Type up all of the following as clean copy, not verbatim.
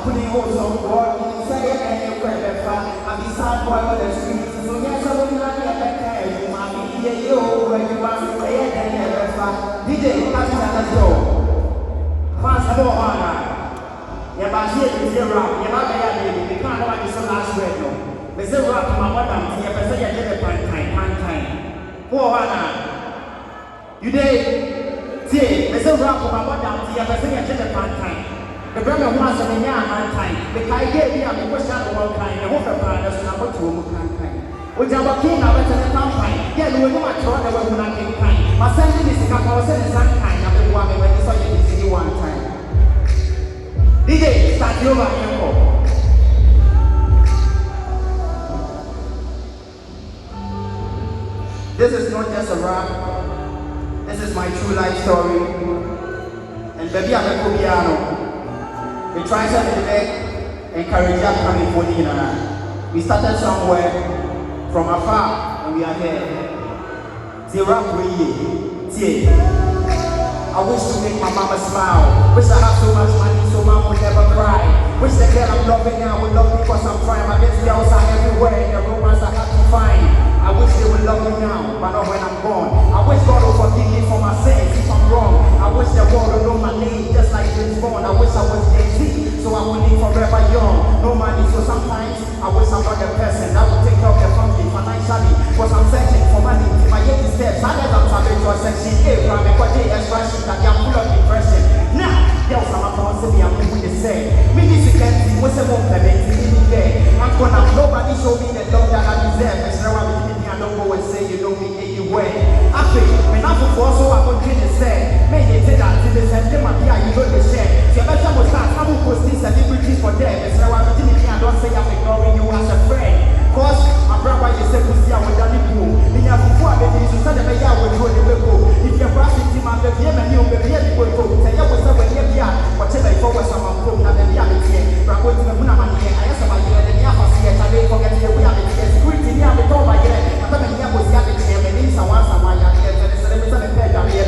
putting holes on board, inside your hand, you crack that fat. I'm the sad boy on the street. So, yes, I will not get back there. You might be here, you, where you want to play it, and you're fat. DJ, let's go. Fast more honor. Yeah, but here is the rap. Yeah, but they can't have this last word, no. There's a rap, my madam, yeah, but say I get a pan time. More honor. You did. See, there's a rap, my madam, yeah, but say I get a pan time. The brother wants a man time. The guy gave me a question of one kind. The whole partners and number two kind. Which I'm a king, I went to the campaign. Yeah, we were not trying to work on a king kind. My son is a couple of some kind of the woman when you saw you see one time. DJ, start over here. This is not just a rap. This is my true life story. And baby, I'm a Kobiano. We try something to encourage our coming for dinner. We started somewhere from afar and we are here. The rap we I wish to make my mama smile. Wish I had so much money so mom would never cry. Wish the girl I'm loving now would love me because I'm trying. My best girls are everywhere in the romance I have to find. I wish they would love me now, but not when I'm gone. I wish God would forgive me for my sins if I'm wrong. I wish the world would know my name just like James Bond. I wish I was Jay-Z, so I would live forever young. No money, so sometimes I wish I'm not the person that would take care of the family financially. Because I'm searching for money. If I get the steps, I let them travel to a section A from a quadri extra sheet that I'm full of depression. Now, girls, I'm about to be a movie to say. Me, this weekend, what's the one payment? I'm gonna nobody show me the love that I deserve. It's now I don't go and say you know me anywhere. After when I'm for so I continue to say, may they say that to the same my dear you know the share. So better was that I will post this celebrities for them. It's now I'm I don't say I'm ignoring you as a friend. Cause my brother is a pussy I would done pool. In your before the days you said that I would do the people. If you're brushing him out the game and you'll be able to tell you what's up with your beer. Whatever you forward some of them, not the reality. But I'm going to the Muna money. I asked about you and the Yafasi and I forget the way I'm in the security near the door by yet. I'm going to was the other chair and in some once a while. And the celebrity and bed down here.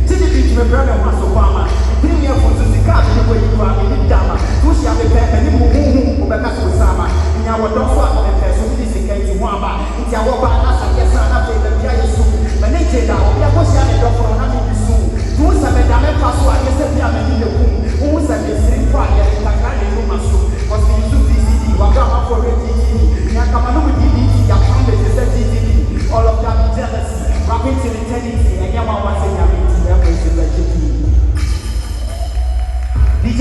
City beach, my brother was Obama. Bring me up to the car the way you are in Dama. Push out the pep and you move back to Sama. In our dog for the person who is against Wamba. It's our Banas and yes, I'm not the Jaya soon. But they say that we are pushing the dog for nothing soon. Who's a madame password? Yes, we are in the womb. Who's a missing fire? I can't do my soup. Because we used to be CD, Wagama for a TV. Yakamanu DVD, Yakam is a TV. All of them jealousy. Rapping till eternity. And Yama was in your meeting. DJ.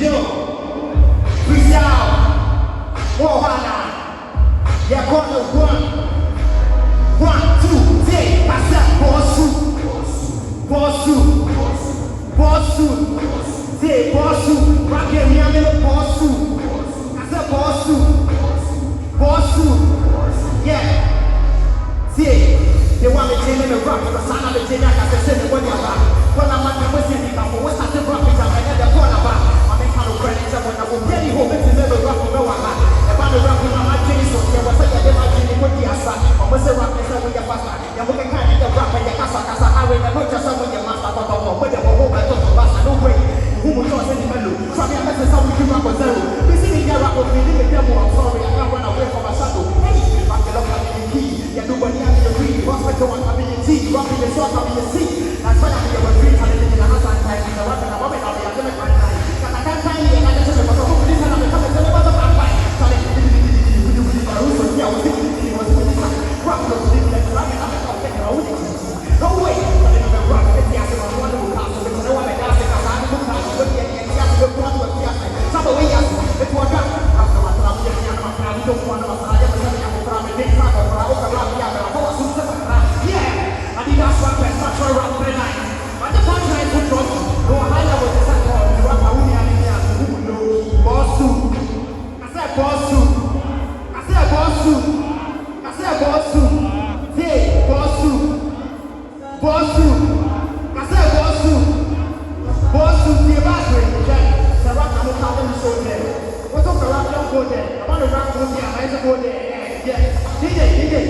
Yo, freestyle, Mohana, yeah, one, 1, 2, 3, pass that bossu, say bossu, rock your yammy bossu, I said bossu, yeah, see, they want to change the rock, the son of the change, I can say the one you are, when I'm at the Western people, what's that the rock, which I'm at the corner back. Credits up when I will really hope it's never rock no one. About the rock in my case, so there was a imagine what the asa, or was a rock is over your pasta. You're looking kind of rock and your Kasahare, and not just some of your master, but with the whole battle of Bassa, no way. Who will not send him a look? Try and message how we can rock with zero. We see the rock of me, the demo, I'm sorry, I can't run away from my shadow. Hey, rock it up, having a key. Yeah, nobody has your green, hospital, and having your tea, rocking the short, having your seat. That's why I'm here with green, having in the house and time, in the rock and a woman, I'll be a little bit.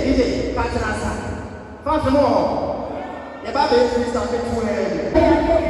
DJ, catch them all. Your baby is starting to